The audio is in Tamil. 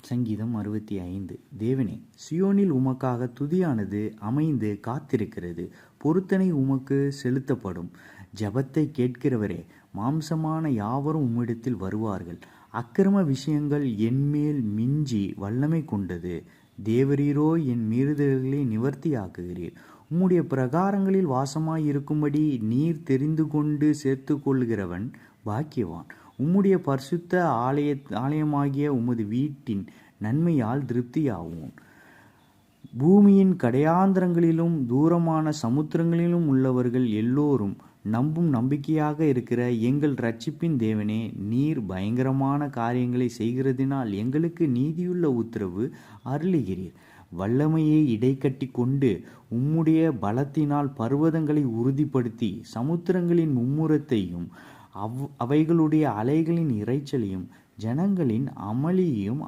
சங்கீதம் 65. தேவனே, சியோனில் உமக்காக துதியானது அமைந்து காத்திருக்கிறது. பொருத்தனை உமக்கு செலுத்தப்படும். ஜெபத்தை கேட்கிறவரே, மாம்சமான யாவரும் உம்மிடத்தில் வருவார்கள். அக்கிரம விஷயங்கள் என்மேல் மிஞ்சி வல்லமை கொண்டது. தேவரீரோ என் மீறுதல்களை நிவர்த்தியாக்குகிறீர். உம்முடைய பிரகாரங்களில் வாசமாயிருக்கும்படி நீர் தெரிந்து கொண்டு சேர்த்து கொள்கிறவன் பாக்கியவான். உம்முடைய பரிசுத்த ஆலயமாகிய உமது வீட்டின் நன்மையால் திருப்தியாவோம். பூமியின் கடையாந்திரங்களிலும் தூரமான சமுத்திரங்களிலும் உள்ளவர்கள் எல்லோரும் நம்பும் நம்பிக்கையாக இருக்கிற எங்கள் இரட்சிப்பின் தேவனே, நீர் பயங்கரமான காரியங்களை செய்கிறதினால் எங்களுக்கு நீதியுள்ள உத்தரவு அருளுகிறீர். வல்லமையை இடைக்கட்டி கொண்டு உம்முடைய பலத்தினால் பர்வதங்களை உறுதிப்படுத்தி சமுத்திரங்களின் மும்முரத்தையும் அவைகளுடைய அலைகளின் இரைச்சலையும் ஜனங்களின் அமளியையும்